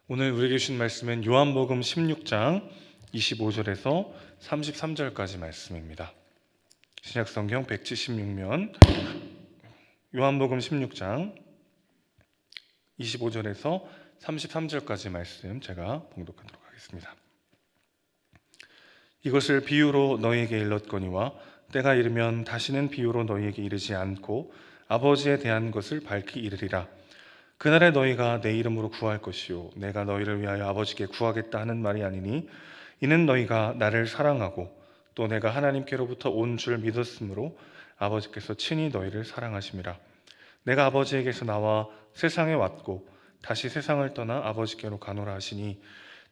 오늘 우리에게 주신 말씀은 요한복음 16장 25절에서 33절까지 말씀입니다. 신약성경 176면 요한복음 16장 25절에서 33절까지 말씀 제가 봉독하도록 하겠습니다. 이것을 비유로 너희에게 일렀거니와 때가 이르면 다시는 비유로 너희에게 이르지 않고 아버지에 대한 것을 밝히 이르리라. 그날에 너희가 내 이름으로 구할 것이요 내가 너희를 위하여 아버지께 구하겠다 하는 말이 아니니 이는 너희가 나를 사랑하고 또 내가 하나님께로부터 온 줄 믿었으므로 아버지께서 친히 너희를 사랑하심이라. 내가 아버지에게서 나와 세상에 왔고 다시 세상을 떠나 아버지께로 가노라 하시니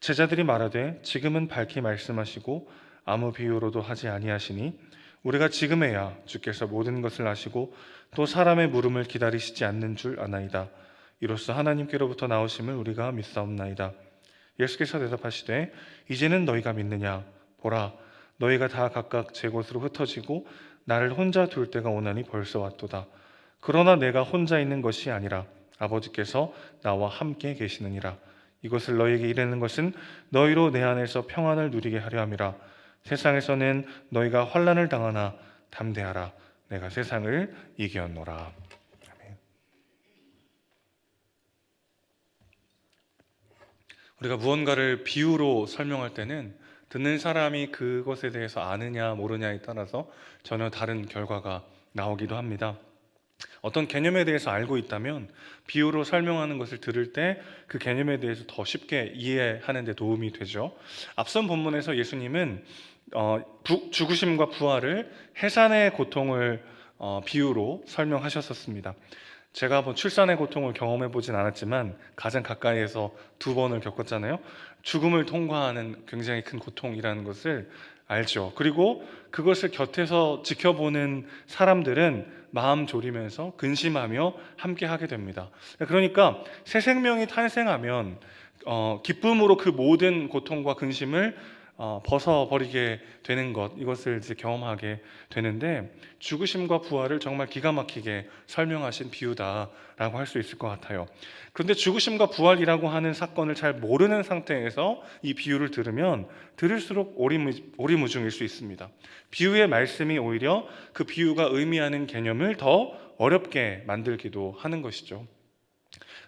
제자들이 말하되 지금은 밝히 말씀하시고 아무 비유로도 하지 아니하시니 우리가 지금에야 주께서 모든 것을 아시고 또 사람의 물음을 기다리시지 않는 줄 아나이다. 이로써 하나님께로부터 나오심을 우리가 믿사옵나이다. 예수께서 대답하시되 이제는 너희가 믿느냐? 보라, 너희가 다 각각 제 곳으로 흩어지고 나를 혼자 둘 때가 오나니 벌써 왔도다. 그러나 내가 혼자 있는 것이 아니라 아버지께서 나와 함께 계시느니라. 이것을 너희에게 이르는 것은 너희로 내 안에서 평안을 누리게 하려 함이라. 세상에서는 너희가 환난을 당하나 담대하라. 내가 세상을 이겼노라. 우리가 무언가를 비유로 설명할 때는 듣는 사람이 그것에 대해서 아느냐 모르냐에 따라서 전혀 다른 결과가 나오기도 합니다. 어떤 개념에 대해서 알고 있다면 비유로 설명하는 것을 들을 때 그 개념에 대해서 더 쉽게 이해하는 데 도움이 되죠. 앞선 본문에서 예수님은 죽으심과 부활을 해산의 고통을 비유로 설명하셨었습니다. 제가 출산의 고통을 경험해 보진 않았지만 가장 가까이에서 2번을 겪었잖아요. 죽음을 통과하는 굉장히 큰 고통이라는 것을 알죠. 그리고 그것을 곁에서 지켜보는 사람들은 마음 졸이면서 근심하며 함께 하게 됩니다. 그러니까 새 생명이 탄생하면 기쁨으로 그 모든 고통과 근심을 벗어버리게 되는 것, 이것을 이제 경험하게 되는데 죽으심과 부활을 정말 기가 막히게 설명하신 비유다라고 할 수 있을 것 같아요. 그런데 죽으심과 부활이라고 하는 사건을 잘 모르는 상태에서 이 비유를 들으면 들을수록 오리무중일 수 있습니다. 비유의 말씀이 오히려 그 비유가 의미하는 개념을 더 어렵게 만들기도 하는 것이죠.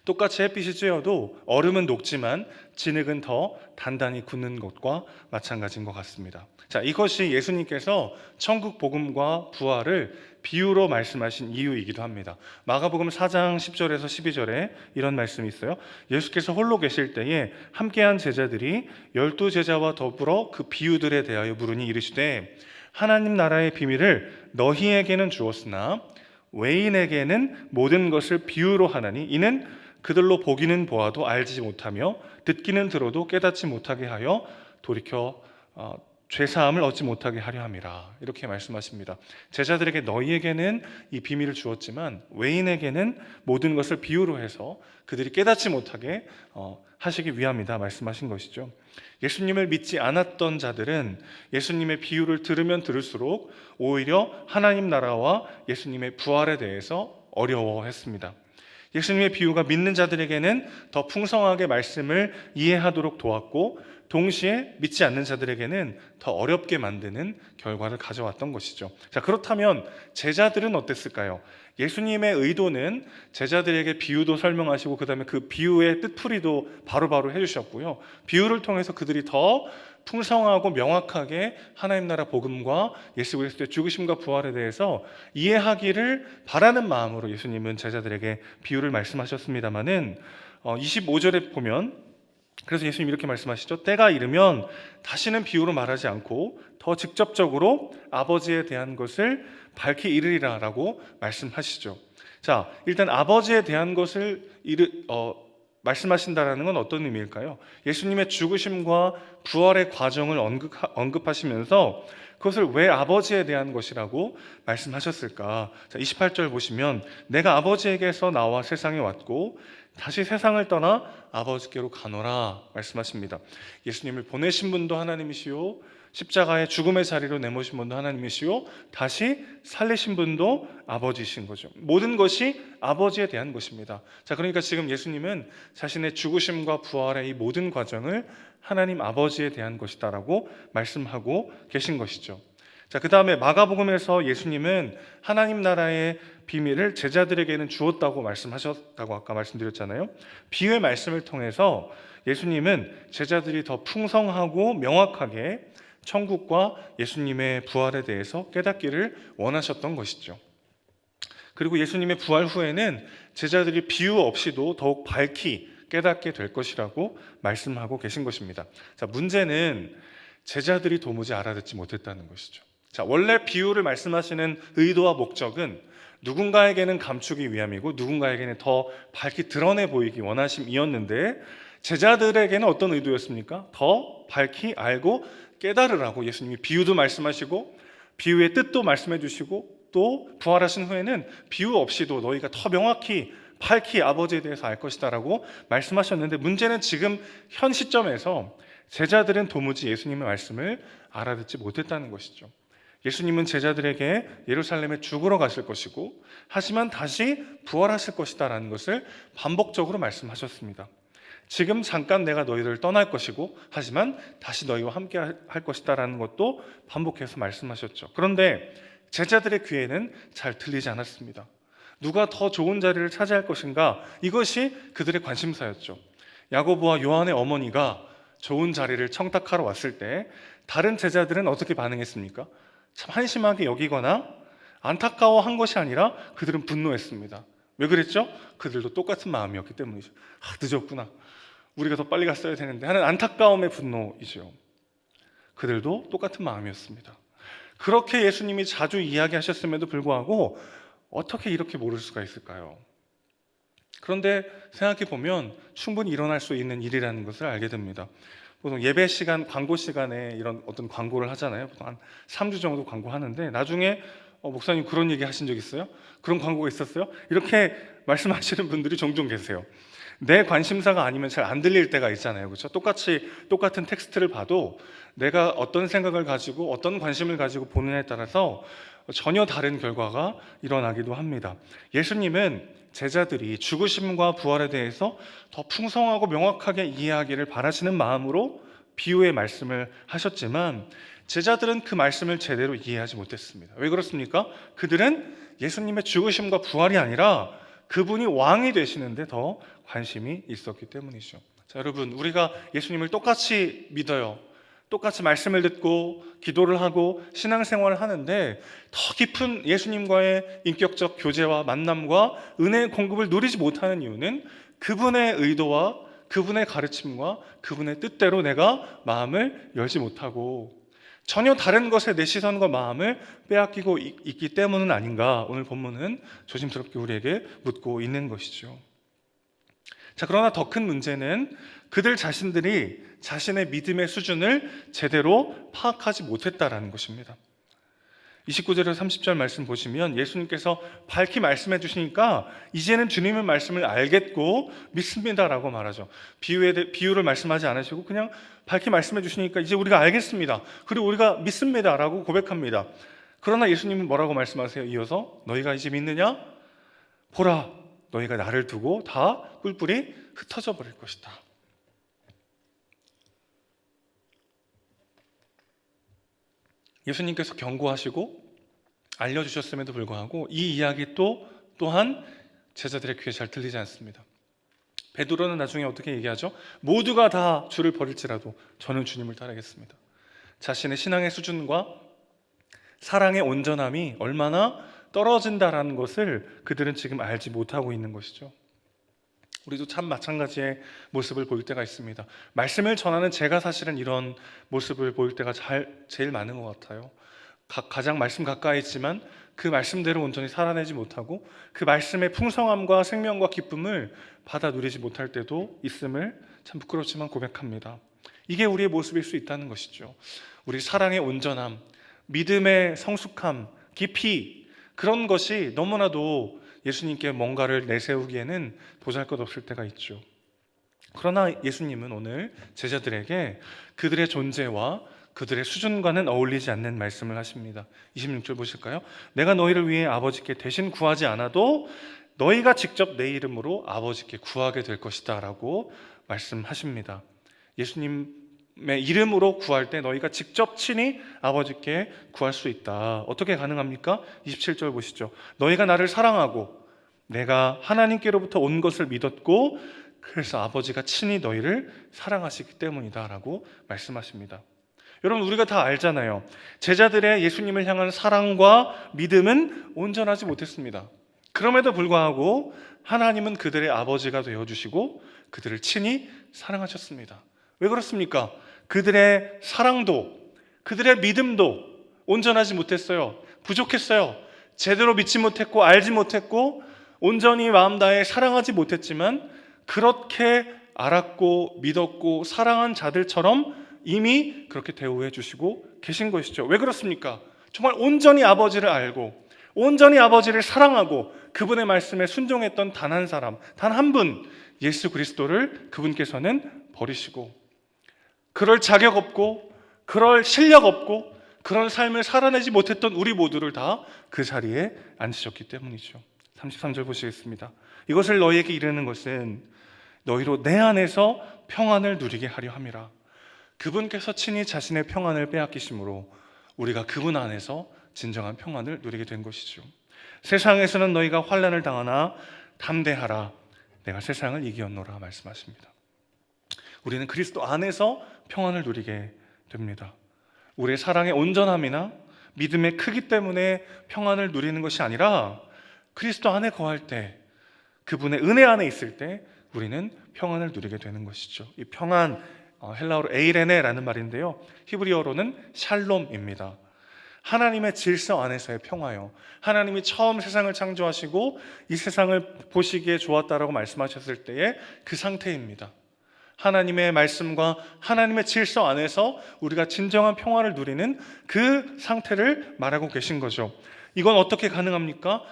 똑같이 햇빛이 쬐어도 얼음은 녹지만 진흙은 더 단단히 굳는 것과 마찬가지인 것 같습니다. 자, 이것이 예수님께서 천국 복음과 부활을 비유로 말씀하신 이유이기도 합니다. 마가복음 4장 10절에서 12절에 이런 말씀이 있어요. 예수께서 홀로 계실 때에 함께한 제자들이 12제자와 더불어 그 비유들에 대하여 물으니 이르시되 하나님 나라의 비밀을 너희에게는 주었으나 외인에게는 모든 것을 비유로 하나니 이는 그들로 보기는 보아도 알지 못하며 듣기는 들어도 깨닫지 못하게 하여 돌이켜 죄사함을 얻지 못하게 하려 함이라. 이렇게 말씀하십니다. 제자들에게 너희에게는 이 비밀을 주었지만 외인에게는 모든 것을 비유로 해서 그들이 깨닫지 못하게 하시기 위함이다 말씀하신 것이죠. 예수님을 믿지 않았던 자들은 예수님의 비유를 들으면 들을수록 오히려 하나님 나라와 예수님의 부활에 대해서 어려워했습니다. 예수님의 비유가 믿는 자들에게는 더 풍성하게 말씀을 이해하도록 도왔고 동시에 믿지 않는 자들에게는 더 어렵게 만드는 결과를 가져왔던 것이죠. 자, 그렇다면 제자들은 어땠을까요? 예수님의 의도는 제자들에게 비유도 설명하시고 그 다음에 그 비유의 뜻풀이도 바로바로 해주셨고요. 비유를 통해서 그들이 더 풍성하고 명확하게 하나님 나라 복음과 예수 그리스도의 죽으심과 부활에 대해서 이해하기를 바라는 마음으로 예수님은 제자들에게 비유를 말씀하셨습니다마는 25절에 보면 그래서 예수님 이렇게 말씀하시죠. 때가 이르면 다시는 비유로 말하지 않고 더 직접적으로 아버지에 대한 것을 밝히 이르리라 라고 말씀하시죠. 자, 일단 아버지에 대한 것을 말씀하신다라는 건 어떤 의미일까요? 예수님의 죽으심과 부활의 과정을 언급하시면서 그것을 왜 아버지에 대한 것이라고 말씀하셨을까? 자, 28절 보시면 내가 아버지에게서 나와 세상에 왔고 다시 세상을 떠나 아버지께로 가노라 말씀하십니다. 예수님을 보내신 분도 하나님이시요 십자가의 죽음의 자리로 내모신 분도 하나님이시요 다시 살리신 분도 아버지신 거죠. 모든 것이 아버지에 대한 것입니다. 자, 그러니까 지금 예수님은 자신의 죽으심과 부활의 이 모든 과정을 하나님 아버지에 대한 것이다라고 말씀하고 계신 것이죠. 자, 그 다음에 마가복음에서 예수님은 하나님 나라의 비밀을 제자들에게는 주었다고 말씀하셨다고 아까 말씀드렸잖아요. 비유의 말씀을 통해서 예수님은 제자들이 더 풍성하고 명확하게 천국과 예수님의 부활에 대해서 깨닫기를 원하셨던 것이죠. 그리고 예수님의 부활 후에는 제자들이 비유 없이도 더욱 밝히 깨닫게 될 것이라고 말씀하고 계신 것입니다. 자, 문제는 제자들이 도무지 알아듣지 못했다는 것이죠. 자, 원래 비유를 말씀하시는 의도와 목적은 누군가에게는 감추기 위함이고 누군가에게는 더 밝히 드러내 보이기 원하심이었는데 제자들에게는 어떤 의도였습니까? 더 밝히 알고 깨달으라고 예수님이 비유도 말씀하시고 비유의 뜻도 말씀해 주시고 또 부활하신 후에는 비유 없이도 너희가 더 명확히 밝히 아버지에 대해서 알 것이다 라고 말씀하셨는데 문제는 지금 현 시점에서 제자들은 도무지 예수님의 말씀을 알아듣지 못했다는 것이죠. 예수님은 제자들에게 예루살렘에 죽으러 가실 것이고 하지만 다시 부활하실 것이다 라는 것을 반복적으로 말씀하셨습니다. 지금 잠깐 내가 너희를 떠날 것이고 하지만 다시 너희와 함께 할 것이다 라는 것도 반복해서 말씀하셨죠. 그런데 제자들의 귀에는 잘 들리지 않았습니다. 누가 더 좋은 자리를 차지할 것인가? 이것이 그들의 관심사였죠. 야고보와 요한의 어머니가 좋은 자리를 청탁하러 왔을 때 다른 제자들은 어떻게 반응했습니까? 참 한심하게 여기거나 안타까워한 것이 아니라 그들은 분노했습니다. 왜 그랬죠? 그들도 똑같은 마음이었기 때문이죠. 늦었구나. 우리가 더 빨리 갔어야 되는데 하는 안타까움의 분노이죠. 그들도 똑같은 마음이었습니다. 그렇게 예수님이 자주 이야기하셨음에도 불구하고 어떻게 이렇게 모를 수가 있을까요? 그런데 생각해 보면 충분히 일어날 수 있는 일이라는 것을 알게 됩니다. 보통 예배 시간, 광고 시간에 이런 어떤 광고를 하잖아요. 보통 한 3주 정도 광고하는데 나중에 목사님 그런 얘기 하신 적 있어요? 그런 광고가 있었어요? 이렇게 말씀하시는 분들이 종종 계세요. 내 관심사가 아니면 잘 안 들릴 때가 있잖아요. 그렇죠? 똑같은 텍스트를 봐도 내가 어떤 생각을 가지고 어떤 관심을 가지고 보느냐에 따라서 전혀 다른 결과가 일어나기도 합니다. 예수님은 제자들이 죽으심과 부활에 대해서 더 풍성하고 명확하게 이해하기를 바라시는 마음으로 비유의 말씀을 하셨지만 제자들은 그 말씀을 제대로 이해하지 못했습니다. 왜 그렇습니까? 그들은 예수님의 죽으심과 부활이 아니라 그분이 왕이 되시는데 더 관심이 있었기 때문이죠. 자, 여러분, 우리가 예수님을 똑같이 믿어요. 똑같이 말씀을 듣고 기도를 하고 신앙생활을 하는데 더 깊은 예수님과의 인격적 교제와 만남과 은혜의 공급을 누리지 못하는 이유는 그분의 의도와 그분의 가르침과 그분의 뜻대로 내가 마음을 열지 못하고 전혀 다른 것에 내 시선과 마음을 빼앗기고 있기 때문은 아닌가 오늘 본문은 조심스럽게 우리에게 묻고 있는 것이죠. 자, 그러나 더 큰 문제는 그들 자신들이 자신의 믿음의 수준을 제대로 파악하지 못했다라는 것입니다. 29절에서 30절 말씀 보시면 예수님께서 밝히 말씀해 주시니까 이제는 주님의 말씀을 알겠고 믿습니다라고 말하죠. 비유를 말씀하지 않으시고 그냥 밝히 말씀해 주시니까 이제 우리가 알겠습니다. 그리고 우리가 믿습니다라고 고백합니다. 그러나 예수님은 뭐라고 말씀하세요? 이어서 너희가 이제 믿느냐? 보라, 너희가 나를 두고 다 뿔뿔이 흩어져 버릴 것이다. 예수님께서 경고하시고 알려주셨음에도 불구하고 이 이야기 또한 제자들의 귀에 잘 들리지 않습니다. 베드로는 나중에 어떻게 얘기하죠? 모두가 다 주를 버릴지라도 저는 주님을 따르겠습니다. 자신의 신앙의 수준과 사랑의 온전함이 얼마나 떨어진다라는 것을 그들은 지금 알지 못하고 있는 것이죠. 우리도 참 마찬가지의 모습을 보일 때가 있습니다. 말씀을 전하는 제가 사실은 이런 모습을 보일 때가 제일 많은 것 같아요. 가장 말씀 가까이 있지만 그 말씀대로 온전히 살아내지 못하고 그 말씀의 풍성함과 생명과 기쁨을 받아 누리지 못할 때도 있음을 참 부끄럽지만 고백합니다. 이게 우리의 모습일 수 있다는 것이죠. 우리 사랑의 온전함, 믿음의 성숙함, 깊이 그런 것이 너무나도 예수님께 뭔가를 내세우기에는 보잘것없을 때가 있죠. 그러나 예수님은 오늘 제자들에게 그들의 존재와 그들의 수준과는 어울리지 않는 말씀을 하십니다. 26절 보실까요? 내가 너희를 위해 아버지께 대신 구하지 않아도 너희가 직접 내 이름으로 아버지께 구하게 될 것이다 라고 말씀하십니다. 예수님의 이름으로 구할 때 너희가 직접 친히 아버지께 구할 수 있다. 어떻게 가능합니까? 27절 보시죠. 너희가 나를 사랑하고 내가 하나님께로부터 온 것을 믿었고 그래서 아버지가 친히 너희를 사랑하시기 때문이다 라고 말씀하십니다. 여러분, 우리가 다 알잖아요. 제자들의 예수님을 향한 사랑과 믿음은 온전하지 못했습니다. 그럼에도 불구하고 하나님은 그들의 아버지가 되어주시고 그들을 친히 사랑하셨습니다. 왜 그렇습니까? 그들의 사랑도 그들의 믿음도 온전하지 못했어요. 부족했어요. 제대로 믿지 못했고 알지 못했고 온전히 마음 다해 사랑하지 못했지만 그렇게 알았고 믿었고 사랑한 자들처럼 이미 그렇게 대우해 주시고 계신 것이죠. 왜 그렇습니까? 정말 온전히 아버지를 알고 온전히 아버지를 사랑하고 그분의 말씀에 순종했던 단 한 사람, 단 한 분, 예수 그리스도를 그분께서는 버리시고 그럴 자격 없고 그럴 실력 없고 그런 삶을 살아내지 못했던 우리 모두를 다 그 자리에 앉히셨기 때문이죠. 33절 보시겠습니다. 이것을 너희에게 이르는 것은 너희로 내 안에서 평안을 누리게 하려 함이라. 그분께서 친히 자신의 평안을 빼앗기심으로 우리가 그분 안에서 진정한 평안을 누리게 된 것이죠. 세상에서는 너희가 환난을 당하나 담대하라. 내가 세상을 이기었노라 말씀하십니다. 우리는 그리스도 안에서 평안을 누리게 됩니다. 우리의 사랑의 온전함이나 믿음의 크기 때문에 평안을 누리는 것이 아니라 그리스도 안에 거할 때, 그분의 은혜 안에 있을 때 우리는 평안을 누리게 되는 것이죠. 이 평안, 헬라어로 에이레네라는 말인데요, 히브리어로는 샬롬입니다. 하나님의 질서 안에서의 평화요. 하나님이 처음 세상을 창조하시고 이 세상을 보시기에 좋았다라고 말씀하셨을 때의 그 상태입니다. 하나님의 말씀과 하나님의 질서 안에서 우리가 진정한 평화를 누리는 그 상태를 말하고 계신 거죠. 이건 어떻게 가능합니까?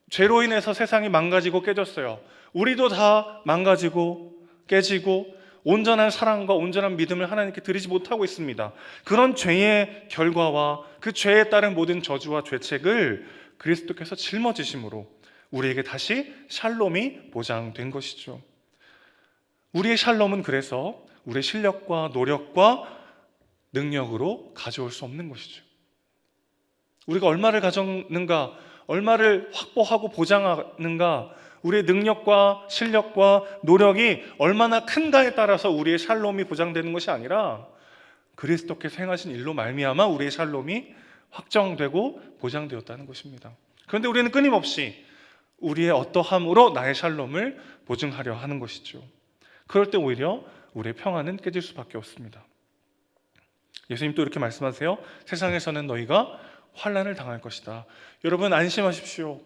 죄로 인해서 세상이 망가지고 깨졌어요. 우리도 다 망가지고 깨지고 온전한 사랑과 온전한 믿음을 하나님께 드리지 못하고 있습니다. 그런 죄의 결과와 그 죄에 따른 모든 저주와 죄책을 그리스도께서 짊어지심으로 우리에게 다시 샬롬이 보장된 것이죠. 우리의 샬롬은 그래서 우리의 실력과 노력과 능력으로 가져올 수 없는 것이죠. 우리가 얼마를 가졌는가, 얼마를 확보하고 보장하는가, 우리의 능력과 실력과 노력이 얼마나 큰가에 따라서 우리의 샬롬이 보장되는 것이 아니라 그리스도께서 행하신 일로 말미암아 우리의 샬롬이 확정되고 보장되었다는 것입니다. 그런데 우리는 끊임없이 우리의 어떠함으로 나의 샬롬을 보증하려 하는 것이죠. 그럴 때 오히려 우리의 평안은 깨질 수밖에 없습니다. 예수님 또 이렇게 말씀하세요. 세상에서는 너희가 환난을 당할 것이다. 여러분 안심하십시오.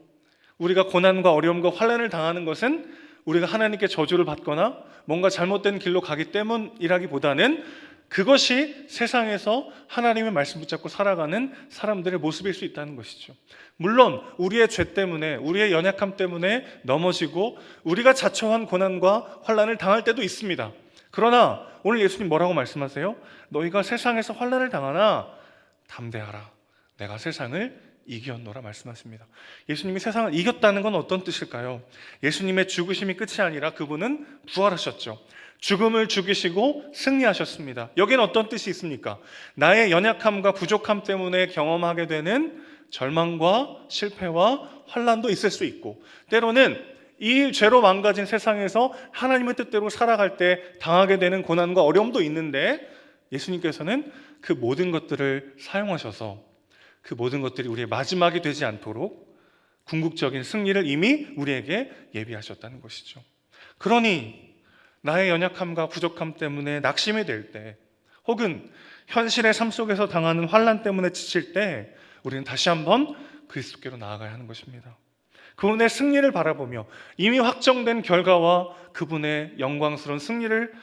우리가 고난과 어려움과 환난을 당하는 것은 우리가 하나님께 저주를 받거나 뭔가 잘못된 길로 가기 때문이라기보다는 그것이 세상에서 하나님의 말씀 붙잡고 살아가는 사람들의 모습일 수 있다는 것이죠. 물론 우리의 죄 때문에, 우리의 연약함 때문에 넘어지고 우리가 자초한 고난과 환난을 당할 때도 있습니다. 그러나 오늘 예수님 뭐라고 말씀하세요? 너희가 세상에서 환난을 당하나 담대하라. 내가 세상을 이겼노라 말씀하십니다. 예수님이 세상을 이겼다는 건 어떤 뜻일까요? 예수님의 죽으심이 끝이 아니라 그분은 부활하셨죠. 죽음을 죽이시고 승리하셨습니다. 여기는 어떤 뜻이 있습니까? 나의 연약함과 부족함 때문에 경험하게 되는 절망과 실패와 환난도 있을 수 있고, 때로는 이 죄로 망가진 세상에서 하나님의 뜻대로 살아갈 때 당하게 되는 고난과 어려움도 있는데 예수님께서는 그 모든 것들을 사용하셔서 그 모든 것들이 우리의 마지막이 되지 않도록 궁극적인 승리를 이미 우리에게 예비하셨다는 것이죠. 그러니 나의 연약함과 부족함 때문에 낙심이 될 때, 혹은 현실의 삶 속에서 당하는 환난 때문에 지칠 때 우리는 다시 한번 그리스도께로 나아가야 하는 것입니다. 그분의 승리를 바라보며 이미 확정된 결과와 그분의 영광스러운 승리를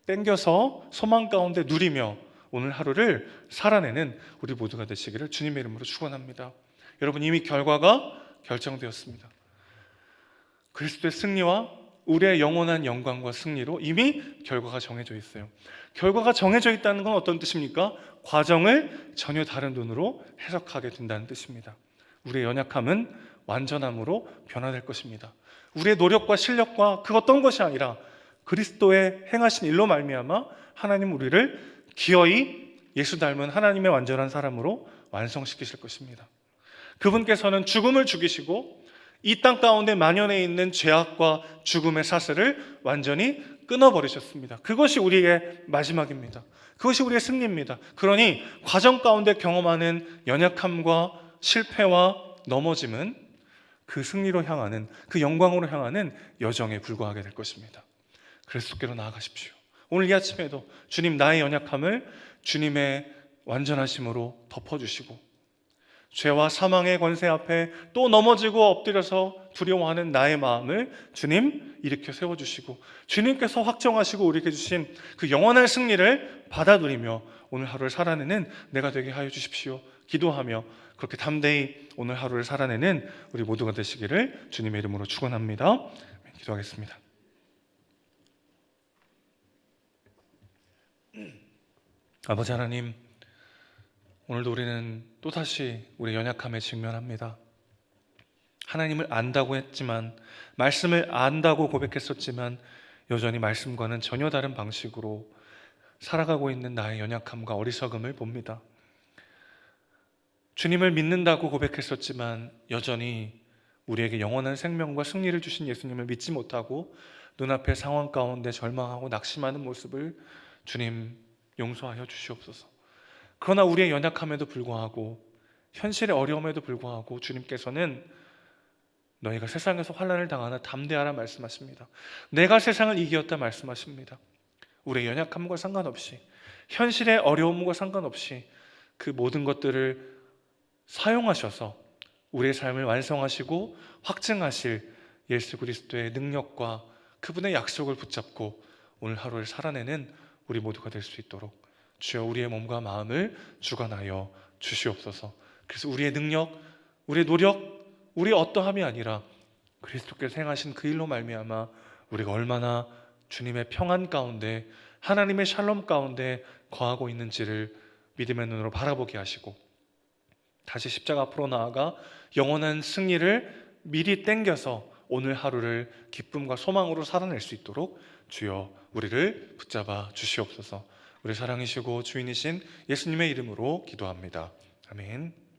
땡겨서 소망 가운데 누리며 오늘 하루를 살아내는 우리 모두가 되시기를 주님의 이름으로 축원합니다. 여러분, 이미 결과가 결정되었습니다. 그리스도의 승리와 우리의 영원한 영광과 승리로 이미 결과가 정해져 있어요. 결과가 정해져 있다는 건 어떤 뜻입니까? 과정을 전혀 다른 눈으로 해석하게 된다는 뜻입니다. 우리의 연약함은 완전함으로 변화될 것입니다. 우리의 노력과 실력과 그 어떤 것이 아니라 그리스도의 행하신 일로 말미암아 하나님 우리를 기어이 예수 닮은 하나님의 완전한 사람으로 완성시키실 것입니다. 그분께서는 죽음을 죽이시고 이 땅 가운데 만연해 있는 죄악과 죽음의 사슬을 완전히 끊어버리셨습니다. 그것이 우리의 마지막입니다. 그것이 우리의 승리입니다. 그러니 과정 가운데 경험하는 연약함과 실패와 넘어짐은 그 승리로 향하는, 그 영광으로 향하는 여정에 불과하게 될 것입니다. 그리스도께로 나아가십시오. 오늘 이 아침에도 주님, 나의 연약함을 주님의 완전하심으로 덮어주시고 죄와 사망의 권세 앞에 또 넘어지고 엎드려서 두려워하는 나의 마음을 주님 일으켜 세워주시고 주님께서 확정하시고 우리에게 주신 그 영원한 승리를 받아들이며 오늘 하루를 살아내는 내가 되게 하여 주십시오. 기도하며 그렇게 담대히 오늘 하루를 살아내는 우리 모두가 되시기를 주님의 이름으로 축원합니다. 기도하겠습니다. 아버지 하나님, 오늘도 우리는 또다시 우리의 연약함에 직면합니다. 하나님을 안다고 했지만, 말씀을 안다고 고백했었지만 여전히 말씀과는 전혀 다른 방식으로 살아가고 있는 나의 연약함과 어리석음을 봅니다. 주님을 믿는다고 고백했었지만 여전히 우리에게 영원한 생명과 승리를 주신 예수님을 믿지 못하고 눈앞의 상황 가운데 절망하고 낙심하는 모습을 주님 용서하여 주시옵소서. 그러나 우리의 연약함에도 불구하고 현실의 어려움에도 불구하고 주님께서는 너희가 세상에서 환난을 당하나 담대하라 말씀하십니다. 내가 세상을 이기었다 말씀하십니다. 우리의 연약함과 상관없이 현실의 어려움과 상관없이 그 모든 것들을 사용하셔서 우리의 삶을 완성하시고 확증하실 예수 그리스도의 능력과 그분의 약속을 붙잡고 오늘 하루를 살아내는 우리 모두가 될 수 있도록 주여 우리의 몸과 마음을 주관하여 주시옵소서. 그래서 우리의 능력, 우리의 노력, 우리의 어떠함이 아니라 그리스도께서 행하신 그 일로 말미암아 우리가 얼마나 주님의 평안 가운데 하나님의 샬롬 가운데 거하고 있는지를 믿음의 눈으로 바라보게 하시고 다시 십자가 앞으로 나아가 영원한 승리를 미리 땡겨서 오늘 하루를 기쁨과 소망으로 살아낼 수 있도록 주여 우리를 붙잡아 주시옵소서. 우리 사랑이시고 주인이신 예수님의 이름으로 기도합니다. 아멘.